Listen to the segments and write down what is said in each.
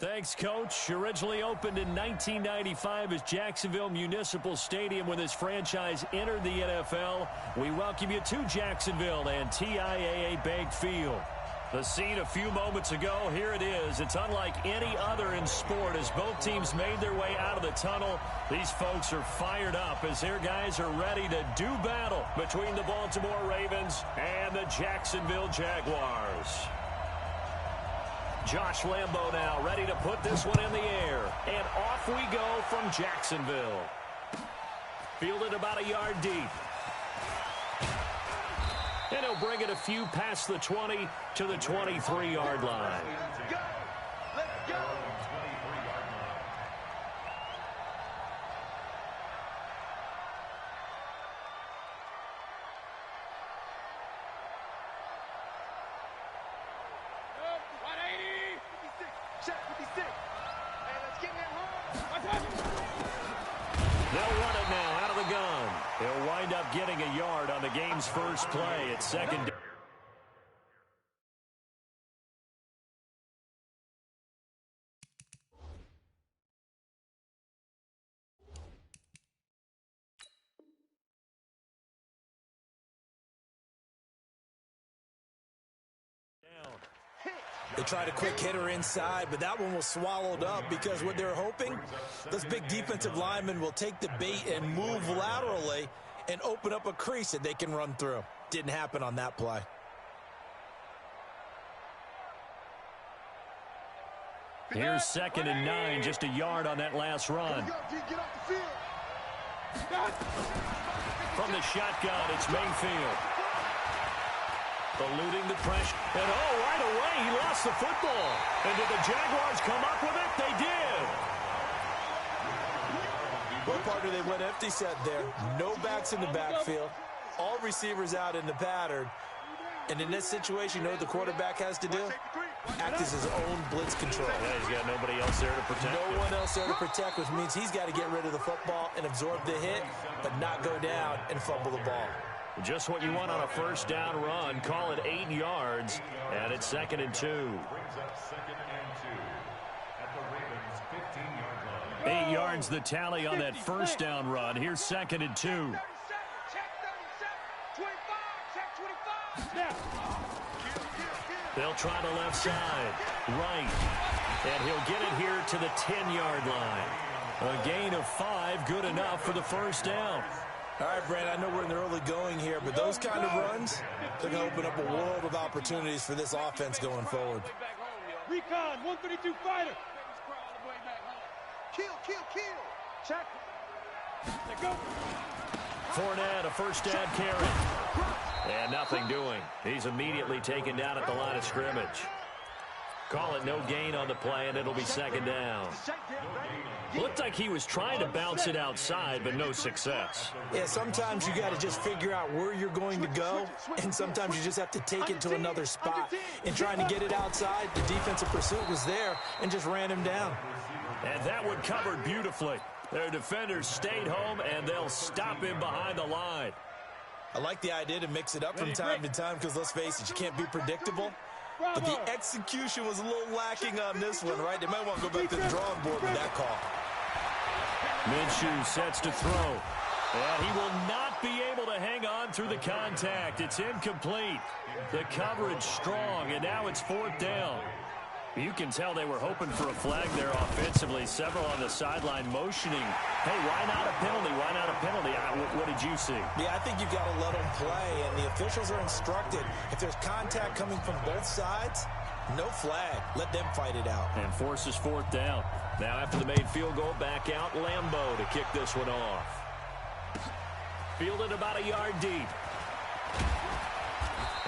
Thanks, Coach. Originally opened in 1995 as Jacksonville Municipal Stadium when this franchise entered the NFL. We welcome you to Jacksonville and TIAA Bank Field. The scene a few moments ago, here it is. It's unlike any other in sport as both teams made their way out of the tunnel. These folks are fired up as their guys are ready to do battle between the Baltimore Ravens and the Jacksonville Jaguars. Josh Lambo now ready to put this one in the air. And off we go from Jacksonville. Fielded about a yard deep. And he'll bring it a few past the 20 to the 23-yard line. Let's go. They'll run it now out of the gun. He'll wind up getting a yard on the game's first play at second down. They tried a quick hitter inside, but that one was swallowed up because what they're hoping, those big defensive linemen will take the bait and move laterally and open up a crease that they can run through. Didn't happen on that play. Here's 2nd and 9, just a yard on that last run. From the shotgun, it's Mayfield. Eluding the pressure. And right away, he lost the football. And did the Jaguars come up with it? They did. Well, partner, they went empty set there. No backs in the backfield. All receivers out in the pattern. And in this situation, you know what the quarterback has to do? Act as his own blitz control. Yeah, he's got nobody else there to protect him. No one else there to protect, which means he's got to get rid of the football and absorb the hit, but not go down and fumble the ball. Just what you want on a first down run. Call it 8 yards, and it's 2nd and 2. 8 yards the tally on that first down run. Here's 2nd and 2. They'll try the left side. Right. And he'll get it here to the 10-yard line. A gain of 5, good enough for the first down. All right, Brandon, I know we're in the early going here, but those kind of runs, they're going to open up a world of opportunities for this offense going forward. Recon, 132 fighter. Kill. Check. Let go. Fournette, a first down carry. And nothing doing. He's immediately taken down at the line of scrimmage. Call it no gain on the play, and it'll be 2nd down. Looked like he was trying to bounce it outside, but no success. Yeah, sometimes you got to just figure out where you're going to go, and sometimes you just have to take it to another spot. In trying to get it outside, the defensive pursuit was there and just ran him down. And that one covered beautifully. Their defenders stayed home, and they'll stop him behind the line. I like the idea to mix it up from time to time because, let's face it, you can't be predictable. But the execution was a little lacking on this one, right? They might want to go back to the drawing board with that call. Minshew sets to throw. And he will not be able to hang on through the contact. It's incomplete. The coverage strong, and now it's 4th down. You can tell they were hoping for a flag there offensively. Several on the sideline motioning. Hey, why not a penalty? Why not a penalty? What did you see? Yeah, I think you've got to let them play, and the officials are instructed. If there's contact coming from both sides, no flag. Let them fight it out. And forces 4th down. Now after the made field goal, back out Lambo to kick this one off. Fielded about a yard deep.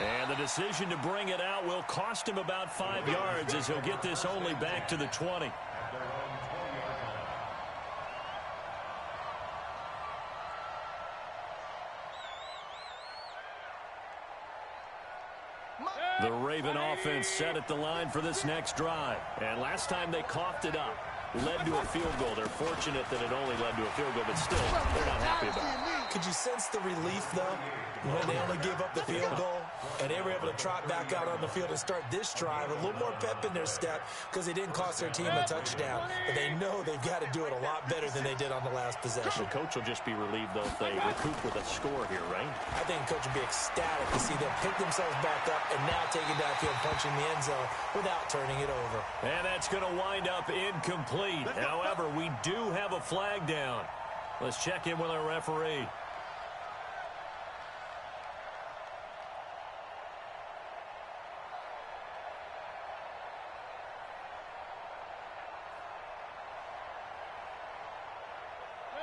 And the decision to bring it out will cost him about 5 yards as he'll get this only back to the 20. The Raven offense set at the line for this next drive. And last time they coughed it up, led to a field goal. They're fortunate that it only led to a field goal, but still, they're not happy about it. Could you sense the relief, though, when they only give up the field goal? And they were able to trot back out on the field and start this drive. A little more pep in their step because they didn't cost their team a touchdown. But they know they've got to do it a lot better than they did on the last possession. The coach will just be relieved, though, if they recoup with a score here, right? I think the coach will be ecstatic to see them pick themselves back up and now take it downfield, punching the end zone without turning it over. And that's going to wind up incomplete. However, we do have a flag down. Let's check in with our referee.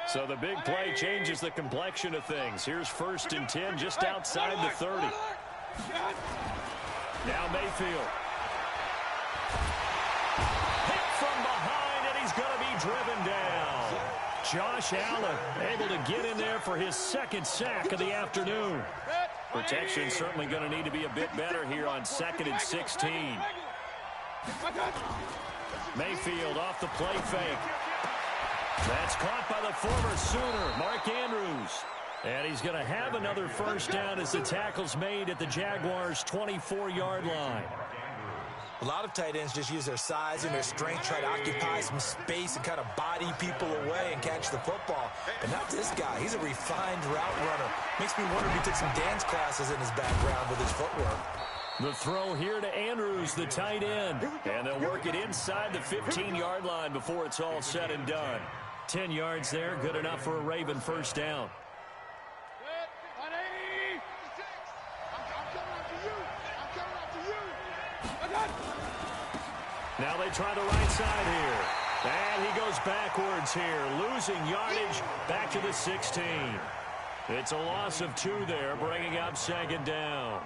So the big play changes the complexion of things. Here's 1st and 10 just outside the 30. Now Mayfield. Hit from behind, and he's going to be driven down. Josh Allen able to get in there for his 2nd sack of the afternoon. Protection certainly going to need to be a bit better here on 2nd and 16. Mayfield off the play fake. That's caught by the former Sooner, Mark Andrews. And he's going to have another 1st down as the tackle's made at the Jaguars' 24-yard line. A lot of tight ends just use their size and their strength, try to occupy some space and kind of body people away and catch the football. But not this guy. He's a refined route runner. Makes me wonder if he took some dance classes in his background with his footwork. The throw here to Andrews, the tight end. And they'll work it inside the 15-yard line before it's all said and done. 10 yards there, good enough for a Raven 1st down. Now they try the right side here. And he goes backwards here, losing yardage back to the 16. It's a loss of 2 there, bringing up 2nd down.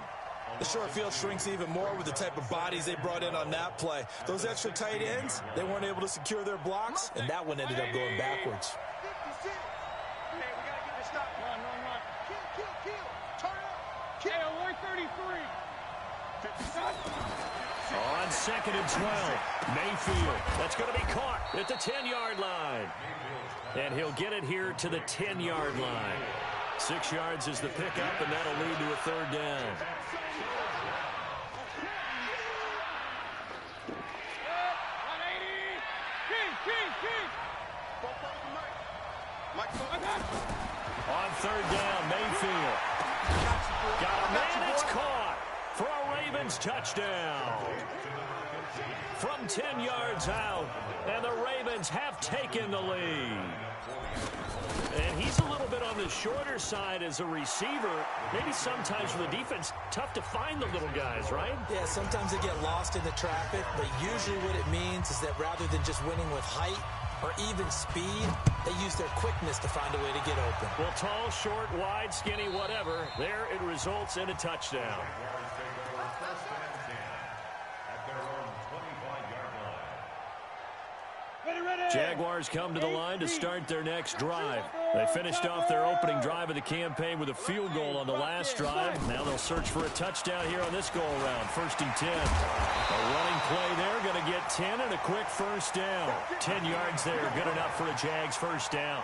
The short field shrinks even more with the type of bodies they brought in on that play. Those extra tight ends, they weren't able to secure their blocks, and that one ended up going backwards. On 2nd and 12, Mayfield. That's going to be caught at the 10-yard line. And he'll get it here to the 10-yard line. 6 yards is the pickup, and that'll lead to a 3rd down. On 3rd down, Mayfield. Got a man, it's caught for a Ravens touchdown. From 10 yards out, and the Ravens have taken the lead. And he's a little bit on the shorter side as a receiver. Maybe sometimes for the defense, tough to find the little guys, right? Yeah, sometimes they get lost in the traffic, but usually what it means is that rather than just winning with height or even speed, they use their quickness to find a way to get open. Well, tall, short, wide, skinny, whatever, there it results in a touchdown. Jaguars come to the line to start their next drive. They finished off their opening drive of the campaign with a field goal on the last drive. Now they'll search for a touchdown here on this go-around. 1st and 10. A running play there, going to get 10 and a quick 1st down. 10 yards there, good enough for a Jags 1st down.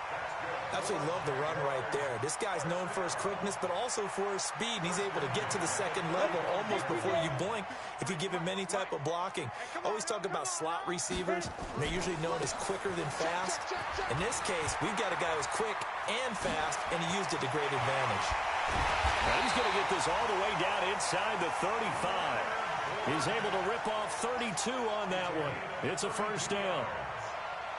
Absolutely love the run right there. This guy's known for his quickness, but also for his speed. He's able to get to the 2nd level almost before you blink if you give him any type of blocking. I always talk about slot receivers, and they're usually known as quicker than fast. In this case, we've got a guy who's quick and fast, and he used it to great advantage. Now he's going to get this all the way down inside the 35. He's able to rip off 32 on that one. It's a 1st down.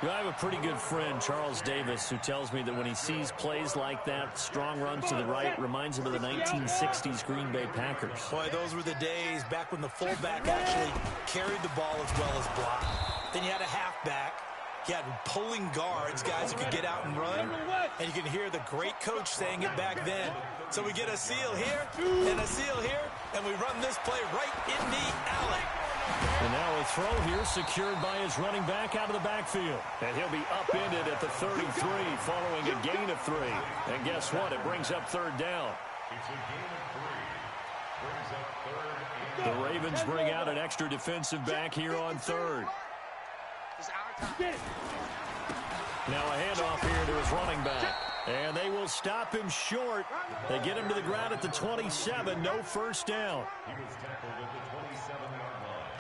You know, I have a pretty good friend, Charles Davis, who tells me that when he sees plays like that, strong runs to the right, reminds him of the 1960s Green Bay Packers. Boy, those were the days back when the fullback actually carried the ball as well as blocked. Then you had a halfback. You had pulling guards, guys who could get out and run. And you can hear the great coach saying it back then. So we get a seal here and a seal here, and we run this play right in the alley. And now a throw here secured by his running back out of the backfield. And he'll be upended at the 33 following a gain of 3. And guess what? It brings up 3rd down. The Ravens bring out an extra defensive back here on 3rd. Now a handoff here to his running back. And they will stop him short. They get him to the ground at the 27. No first down.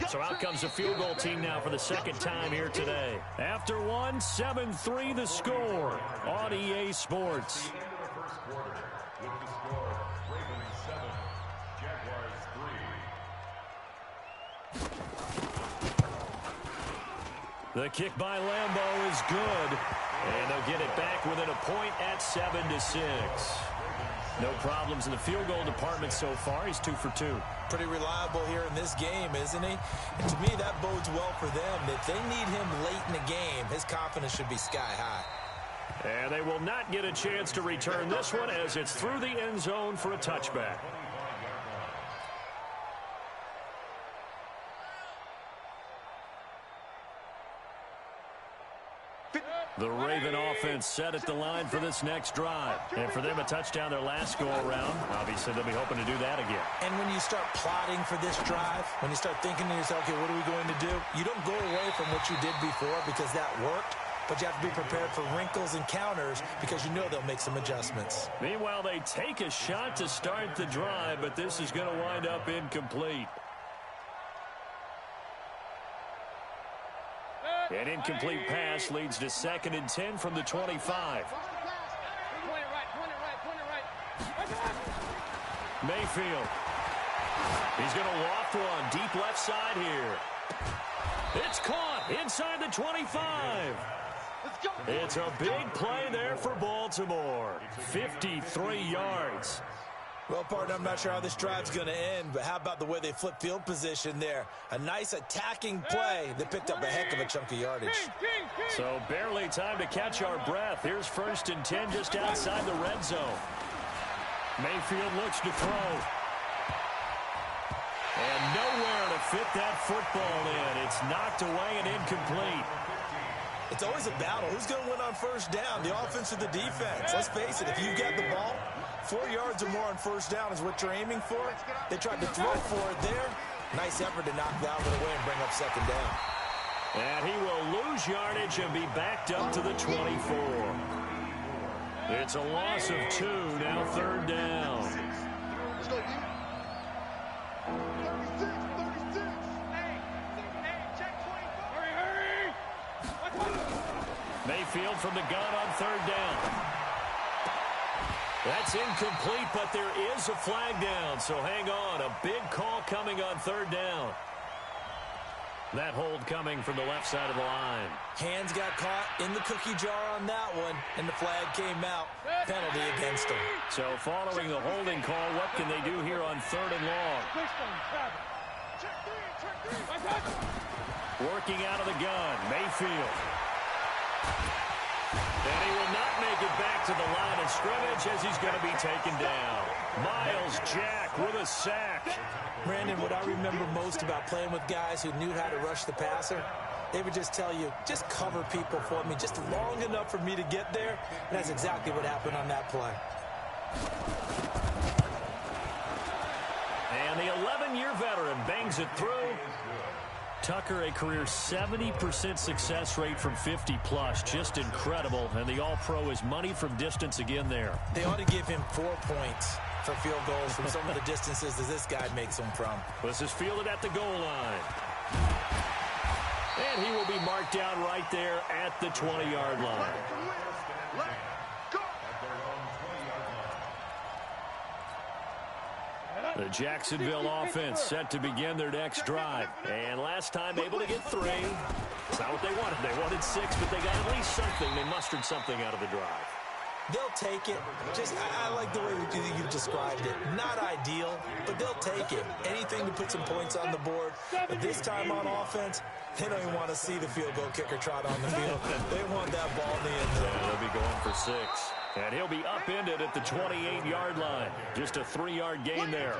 So out comes the field goal team now for the second time here today. After one, 7-3 the score on EA Sports. The kick by Lambeau is good. And they'll get it back within a point at 7-6. No problems in the field goal department so far. He's 2 for 2. Pretty reliable here in this game, isn't he? And to me, that bodes well for them. If they need him late in the game, his confidence should be sky high. And they will not get a chance to return this one as it's through the end zone for a touchback. The Raven offense set at the line for this next drive. And for them, a touchdown their last go-around. Obviously, they'll be hoping to do that again. And when you start plotting for this drive, when you start thinking to yourself, okay, what are we going to do? You don't go away from what you did before because that worked. But you have to be prepared for wrinkles and counters because you know they'll make some adjustments. Meanwhile, they take a shot to start the drive, but this is going to wind up incomplete. An incomplete pass leads to 2nd and 10 from the 25. Mayfield. He's going to loft one deep left side here. It's caught inside the 25. It's a big play there for Baltimore. 53 yards. Well, partner, I'm not sure how this drive's going to end, but how about the way they flip field position there? A nice attacking play that picked up a heck of a chunk of yardage. So barely time to catch our breath. Here's 1st and 10 just outside the red zone. Mayfield looks to throw. And nowhere to fit that football in. It's knocked away and incomplete. It's always a battle. Who's going to win on first down, the offense or the defense? Let's face it, if you've got the ball, 4 yards or more on first down is what you're aiming for. They tried to throw for it there. Nice effort to knock that one away and bring up 2nd down. And he will lose yardage and be backed up to the 24. It's a loss of 2, now 3rd down. Let's go, D. 36, 36. Hey, check 24. Hurry. Mayfield from the gun on 3rd down. That's incomplete, but there is a flag down, so hang on. A big call coming on 3rd down. That hold coming from the left side of the line. Hands got caught in the cookie jar on that one, and the flag came out. Penalty against him. So following the holding call, what can they do here on 3rd and long? Working out of the gun, Mayfield. And he will not make it back to the line of scrimmage as he's going to be taken down. Miles Jack with a sack. Brandon, what I remember most about playing with guys who knew how to rush the passer, they would just tell you, just cover people for me, just long enough for me to get there. And that's exactly what happened on that play. And the 11-year veteran bangs it through. Tucker, a career 70% success rate from 50-plus. Just incredible. And the All-Pro is money from distance again there. They ought to give him 4 points for field goals from some of the distances that this guy makes them from. This is fielded at the goal line. And he will be marked down right there at the 20-yard line. The Jacksonville offense set to begin their next drive. And last time able to get 3. It's not what they wanted. They wanted 6, but they got at least something. They mustered something out of the drive. They'll take it. Just, I like the way you described it. Not ideal, but they'll take it. Anything to put some points on the board. But this time on offense, they don't even want to see the field goal kicker trot on the field. They want that ball in the end zone. Yeah, they'll be going for 6. And he'll be upended at the 28-yard line. Just a 3-yard gain there.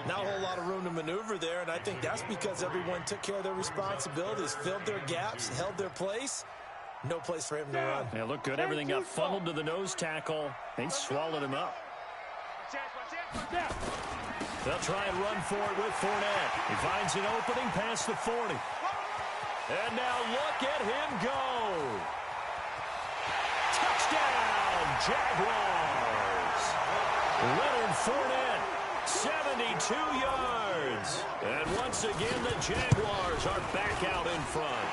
Not a whole lot of room to maneuver there, and I think that's because everyone took care of their responsibilities, filled their gaps, held their place. No place for him to run. Yeah, looked good. Everything got funneled to the nose tackle. They swallowed him up. They'll try and run for it with Fournette. He finds an opening past the 40. And now look at him go. Touchdown! Jaguars. Leonard Fournette, 72 yards. And once again, the Jaguars are back out in front.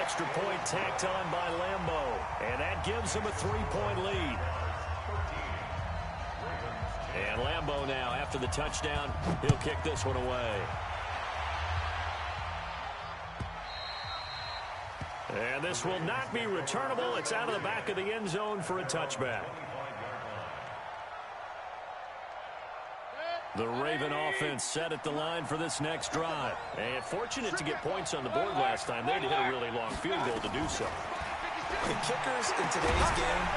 Extra point tacked on by Lambeau, and that gives them a 3-point lead. And Lambeau now, after the touchdown, he'll kick this one away. And this will not be returnable. It's out of the back of the end zone for a touchback. The Raven offense set at the line for this next drive. And fortunate to get points on the board last time. They had to hit a really long field goal to do so. The kickers in today's game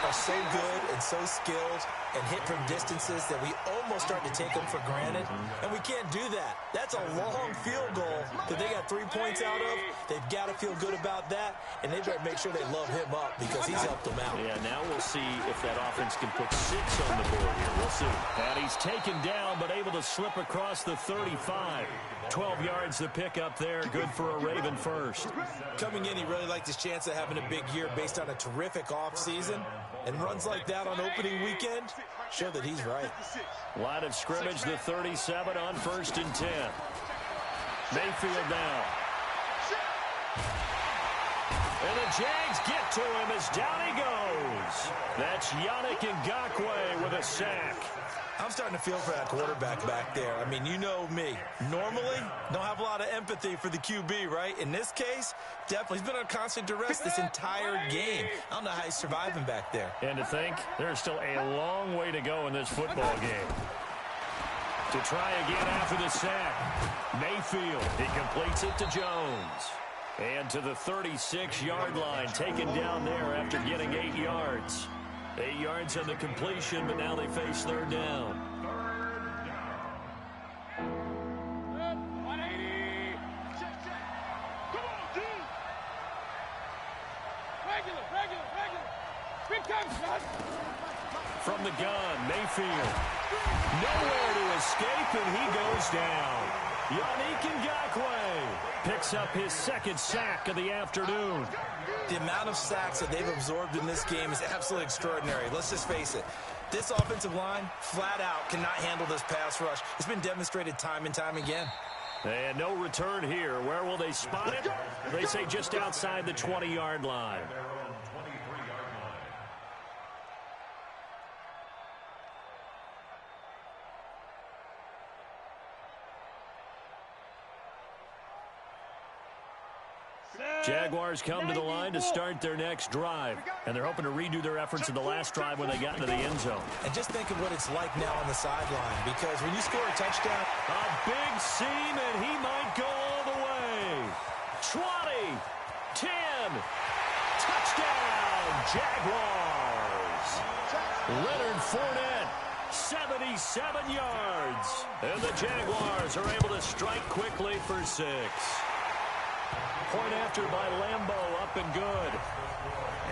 are so good and so skilled and hit from distances that we almost start to take them for granted. And we can't do that. That's a long field goal that they got 3 points out of. They've got to feel good about that, and they better make sure they love him up because he's helped them out. Yeah, now we'll see if that offense can put 6 on the board here. We'll see. And he's taken down but able to slip across the 35. 12 yards to pick up there. Good for a Raven first. Coming in, he really liked his chance of having a big year based on a terrific offseason. And runs like that on opening weekend show that he's right. Line of scrimmage, the 37 on 1st and 10. Mayfield now. And the Jags get to him as down he goes. That's Yannick Ngakoue with a sack. I'm starting to feel for that quarterback back there. I mean, you know me. Normally, don't have a lot of empathy for the QB, right? In this case, definitely. He's been on constant duress this entire game. I don't know how he's surviving back there. And to think, there's still a long way to go in this football game. To try again after the sack. Mayfield, he completes it to Jones. And to the 36-yard line, taken down there after getting 8 yards. 8 yards on the completion, but now they face 3rd down. 180. Come on, dude. Regular. Big time, son. From the gun, Mayfield. Nowhere to escape, and he goes down. Yannick Ngakoue picks up his 2nd sack of the afternoon. The amount of sacks that they've absorbed in this game is absolutely extraordinary. Let's just face it. This offensive line, flat out, cannot handle this pass rush. It's been demonstrated time and time again. And no return here. Where will they spot it? They say just outside the 20-yard line. Jaguars come to the line to start their next drive, and they're hoping to redo their efforts in the last drive when they got into the end zone. And just think of what it's like now on the sideline, because when you score a touchdown, a big seam, and he might go all the way. 20, 10, touchdown, Jaguars. Leonard Fournette, 77 yards, and the Jaguars are able to strike quickly for 6. Point after by Lambeau, up and good.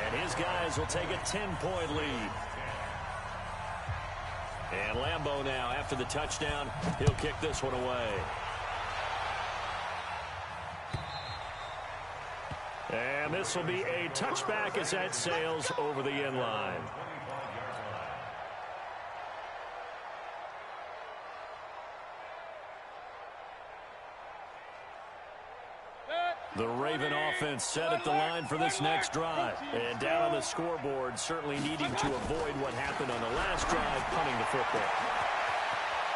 And his guys will take a 10-point lead. And Lambeau now, after the touchdown, he'll kick this one away. And this will be a touchback as that sails over the end line. The Raven offense set at the line for this next drive. And down on the scoreboard, certainly needing to avoid what happened on the last drive, punting the football.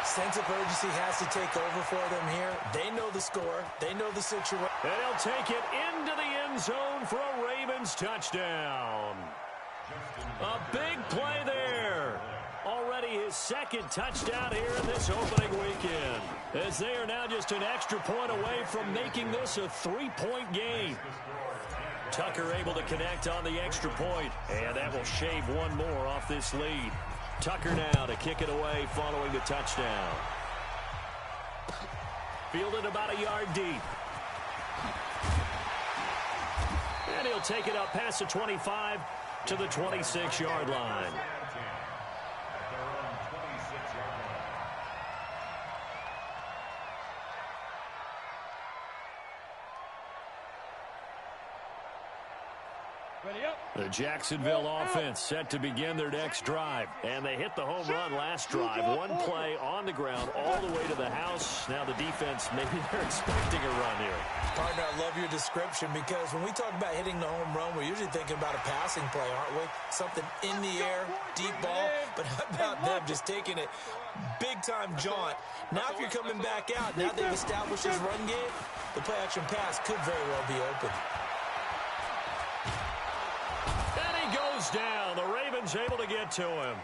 Sense of urgency has to take over for them here. They know the score. They know the situation. And he'll take it into the end zone for a Ravens touchdown. A big play there. Already his 2nd touchdown here in this opening weekend, as they are now just an extra point away from making this a 3-point game. Tucker able to connect on the extra point, and that will shave one more off this lead. Tucker now to kick it away following the touchdown. Fielded about a yard deep. And he'll take it up past the 25 to the 26-yard line. Ready up. The Jacksonville offense set to begin their next drive. And they hit the home run last drive. One play on the ground all the way to the house. Now the defense, maybe they're expecting a run here. Partner, I love your description because when we talk about hitting the home run, we're usually thinking about a passing play, aren't we? Something in the air, deep ball. But how about them just taking it big-time jaunt? Now if you're coming back out, now they've established this run game, the play-action pass could very well be open. Goes down. The Ravens able to get to him.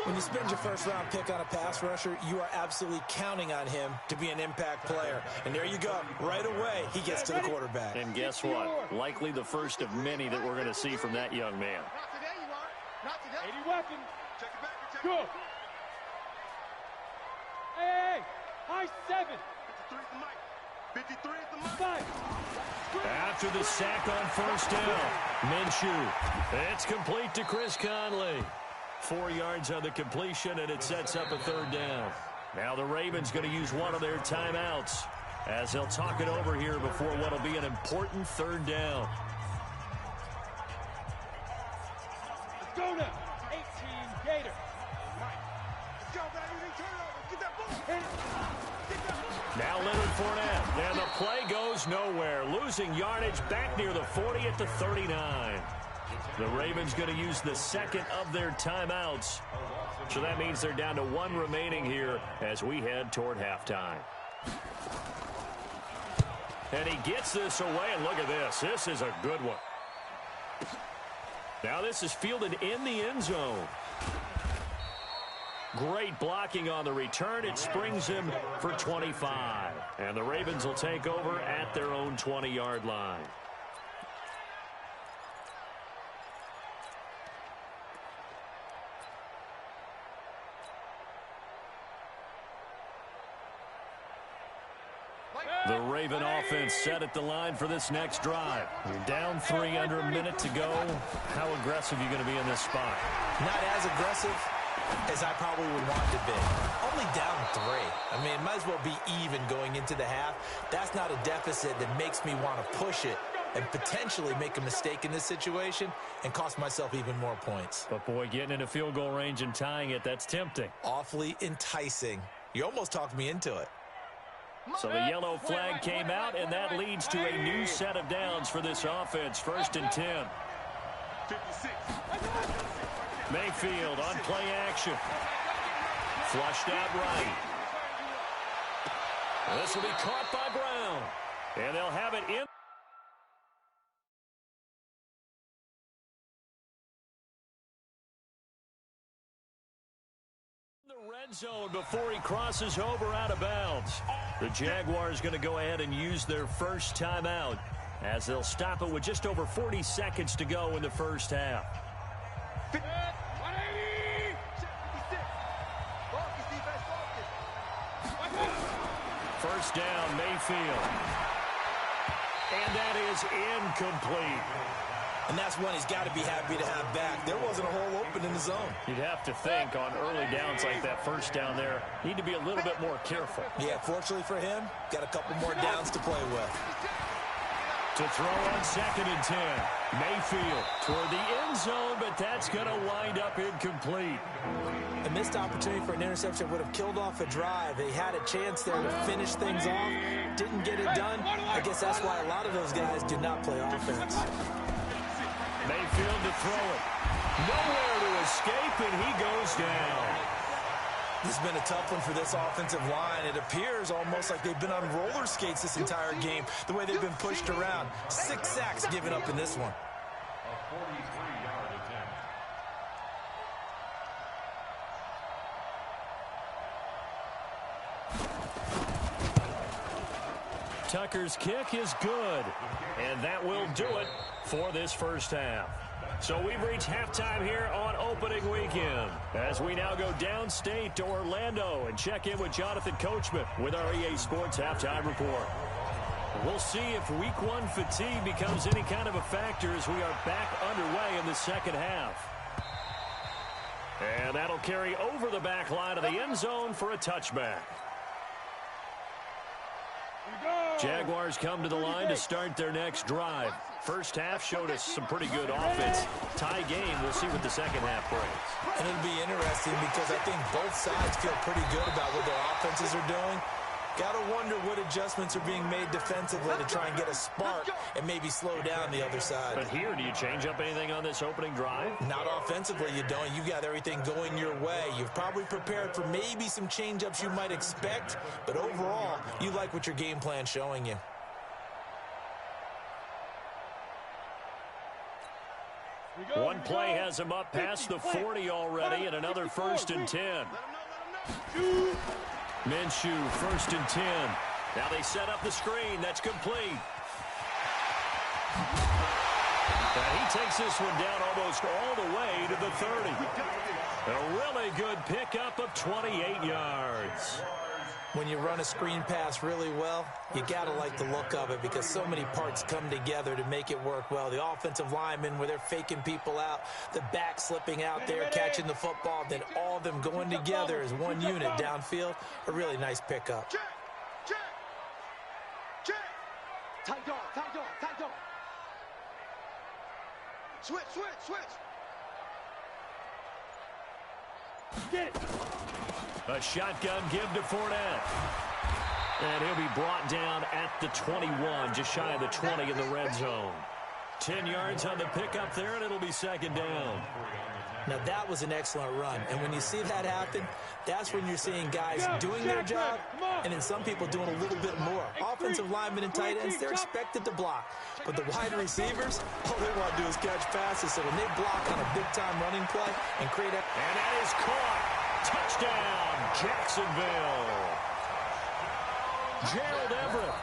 When you spend your first-round pick on a pass rusher, you are absolutely counting on him to be an impact player. And there you go. Right away, he gets to the quarterback. And guess what? Likely the first of many that we're going to see from that young man. Not today, you are. Not today. 80 weapon. Check it back. Check Go. it back. Hey, high 7. 53 is the mic. 53 is the mic. 5. After the sack on first down, Minshew. It's complete to Chris Conley. 4 yards on the completion, and it sets up a third down. Now the Ravens going to use one of their timeouts as they'll talk it over here before what will be an important third down. Let's go now. 18 Gator. Let's go, baby. Turn it over. Get that ball. Hit it. Get that ball. Now Leonard Fournette, and the play goes nowhere. Losing yardage back near the 40 at the 39. The Ravens going to use the second of their timeouts. So that means they're down to 1 remaining here as we head toward halftime. And he gets this away, and look at this. This is a good one. Now this is fielded in the end zone. Great blocking on the return. It springs him for 25. And the Ravens will take over at their own 20-yard line. The Raven offense set at the line for this next drive. You're down 3 under a minute to go. How aggressive are you going to be in this spot? Not as aggressive as I probably would want to be. Only down 3. I mean, it might as well be even going into the half. That's not a deficit that makes me want to push it and potentially make a mistake in this situation and cost myself even more points. But, boy, getting into field goal range and tying it, that's tempting. Awfully enticing. You almost talked me into it. So the yellow flag came out, and that leads to a new set of downs for this offense. 1st and 10. 56. Mayfield on play action. Flushed out right. This will be caught by Brown. And they'll have it in. The red zone before he crosses over out of bounds. The Jaguars going to go ahead and use their first timeout as they'll stop it with just over 40 seconds to go in the first half. 180. 56. Focus, defense, focus. First down, Mayfield. And that is incomplete. And that's one he's got to be happy to have back. There wasn't a hole open in the zone. You'd have to think on early downs like that first down there, need to be a little bit more careful. Yeah, fortunately for him, got a couple more downs to play with. To throw on 2nd and 10. Mayfield toward the end zone, but that's going to wind up incomplete. A missed opportunity for an interception would have killed off a drive. They had a chance there to finish things off. Didn't get it done. I guess that's why a lot of those guys did not play offense. Mayfield to throw it. Nowhere to escape, and he goes down. This has been a tough one for this offensive line. It appears almost like they've been on roller skates this entire game, the way they've been pushed around. 6 sacks given up in this one. A 43-yard attempt. Tucker's kick is good, and that will do it for this first half. So we've reached halftime here on opening weekend as we now go downstate to Orlando and check in with Jonathan Coachman with our EA Sports Halftime Report. We'll see if Week 1 fatigue becomes any kind of a factor as we are back underway in the second half. And that'll carry over the back line of the end zone for a touchback. Here we go. Jaguars come to the line to start their next drive. First half showed us some pretty good offense. Tie game. We'll see what the second half brings. And it'll be interesting because I think both sides feel pretty good about what their offenses are doing. Got to wonder what adjustments are being made defensively to try and get a spark and maybe slow down the other side. But here, do you change up anything on this opening drive? Not offensively, you don't. You got everything going your way. You've probably prepared for maybe some change-ups you might expect, but overall, you like what your game plan's showing you. One play has him up past the 40 already, and another 1st and 10. Minshew, 1st and 10. Now they set up the screen. That's complete. And he takes this one down almost all the way to the 30. A really good pickup of 28 yards. When you run a screen pass really well, you got to like the look of it because so many parts come together to make it work well. The offensive linemen, where they're faking people out, the back slipping out there, catching the football, then all of them going together as one unit downfield. A really nice pickup. Check, check, check. Tight dog, tight dog, tight dog. Switch, switch, switch. Get it. A shotgun give to Fournette. And he'll be brought down at the 21, just shy of the 20 in the red zone. 10 yards on the pickup there, and it'll be 2nd down. Now, that was an excellent run. And when you see that happen, that's when you're seeing guys doing their job and then some people doing a little bit more. Offensive linemen and tight ends, they're expected to block. But the wide receivers, all they want to do is catch passes. So when they block on a big-time running play and create a... And that is caught. Touchdown, Jacksonville. Gerald Everett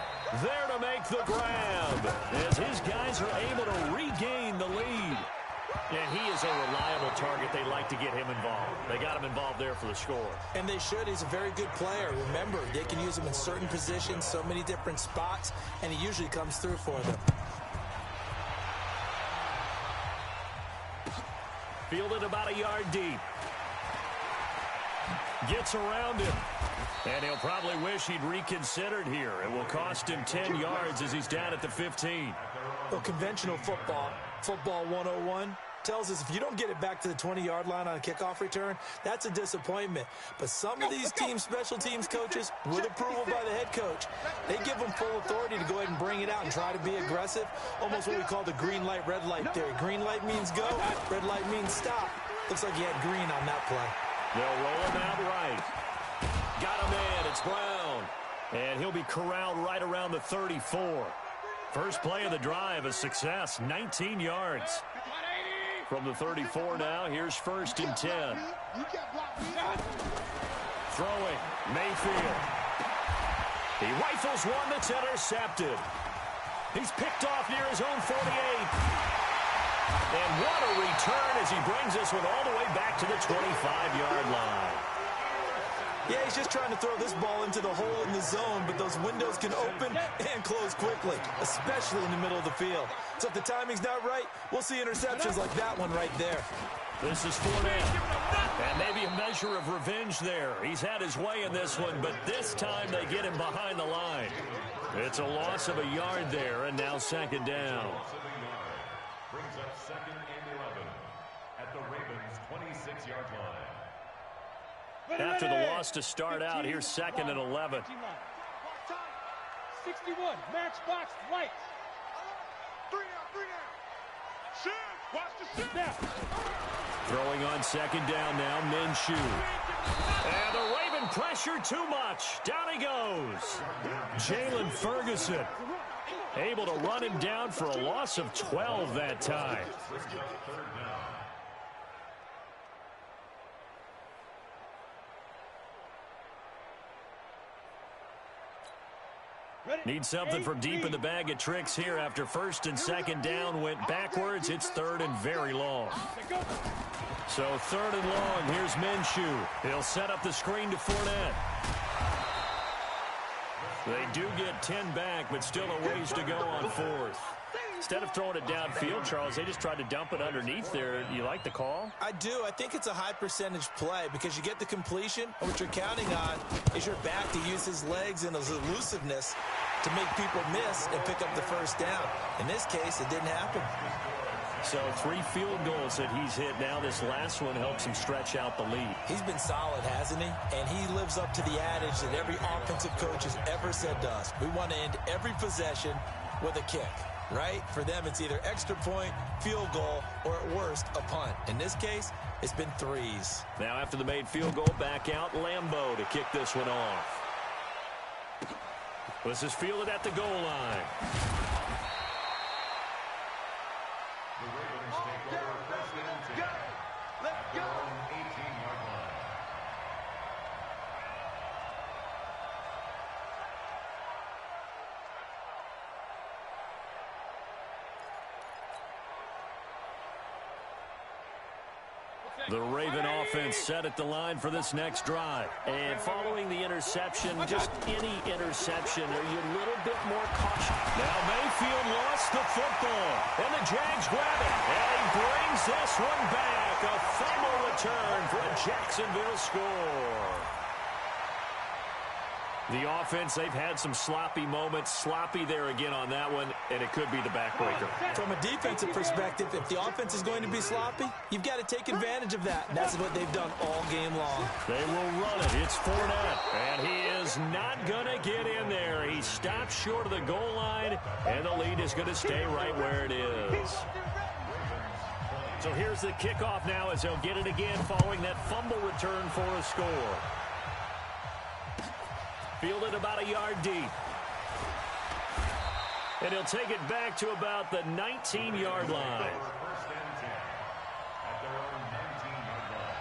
there to make the grab as his guys are able to regain the lead. And he is a reliable target. They like to get him involved. They got him involved there for the score. And they should. He's a very good player. Remember, they can use him in certain positions, so many different spots, and he usually comes through for them. Fielded about a yard deep. Gets around him. And he'll probably wish he'd reconsidered here. It will cost him 10 yards as he's down at the 15. Well, conventional football 101, tells us if you don't get it back to the 20-yard line on a kickoff return, that's a disappointment. But some of these special teams coaches, with approval by the head coach, they give them full authority to go ahead and bring it out and try to be aggressive. Almost what we call the green light, red light theory. Green light means go, red light means stop. Looks like he had green on that play. They'll roll him out right. Got him in. It's Brown. And he'll be corralled right around the 34. First play of the drive, a success, 19 yards. From the 34 now, here's 1st and 10. Throwing, Mayfield. He rifles one that's intercepted. He's picked off near his own 48. And what a return as he brings us with all the way back to the 25-yard line. Yeah, he's just trying to throw this ball into the hole in the zone, but those windows can open and close quickly, especially in the middle of the field. So if the timing's not right, we'll see interceptions like that one right there. This is Fournette. And maybe a measure of revenge there. He's had his way in this one, but this time they get him behind the line. It's a loss of a yard there, and now 2nd down. Brings up 2nd and 11 at the Ravens' 26-yard line. After the loss to start out, here's 2nd and 11. 61, matchbox lights. 3 down. Shoot. Watch the shoot. Now. Throwing on 2nd down now, Minshew. And the Raven pressure too much. Down he goes. Jalen Ferguson able to run him down for a loss of 12 that time. Need something from deep in the bag of tricks here after 1st and 2nd down went backwards. It's 3rd and very long. So 3rd and long. Here's Minshew. He'll set up the screen to Fournette. They do get 10 back, but still a ways to go on 4th. Instead of throwing it downfield, Charles, they just tried to dump it underneath there. You like the call? I do. I think it's a high percentage play because you get the completion, and what you're counting on is your back to use his legs and his elusiveness to make people miss and pick up the first down. In this case, it didn't happen. So 3 field goals that he's hit now. This last one helps him stretch out the lead. He's been solid, hasn't he? And he lives up to the adage that every offensive coach has ever said to us. We want to end every possession with a kick, right? For them, it's either extra point, field goal, or at worst, a punt. In this case, it's been 3s. Now after the made field goal, back out Lambeau to kick this one off. This is fielded at the goal line. The Ravens take over first and 10. Let's go. 18-yard line. The Raven offense set at the line for this next drive. And following the interception, just any interception, are you a little bit more cautious? Now Mayfield lost the football, and the Jags grab it. And he brings this one back. A fumble return for a Jacksonville score. The offense, they've had some sloppy moments. Sloppy there again on that one, and it could be the backbreaker. From a defensive perspective, if the offense is going to be sloppy, you've got to take advantage of that. And that's what they've done all game long. They will run it. It's Fournette, and he is not going to get in there. He stops short of the goal line, and the lead is going to stay right where it is. So here's the kickoff now as they'll get it again following that fumble return for a score. Fielded about a yard deep. And he'll take it back to about the 19-yard line. First and 10 at their own 19-yard line.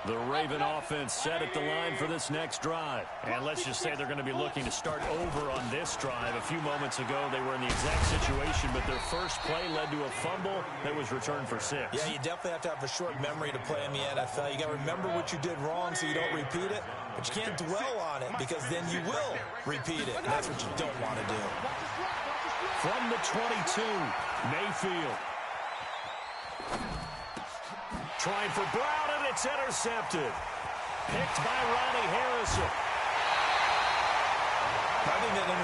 The Raven offense set at the line for this next drive. And let's just say they're going to be looking to start over on this drive. A few moments ago, they were in the exact situation, but their first play led to a fumble that was returned for 6. Yeah, you definitely have to have a short memory to play in the NFL. You got to remember what you did wrong so you don't repeat it, but you can't dwell on it because then you will repeat it. And that's what you don't want to do. From the 22, Mayfield. Trying for Brown, and it's intercepted. Picked by Ronnie Harrison. I think that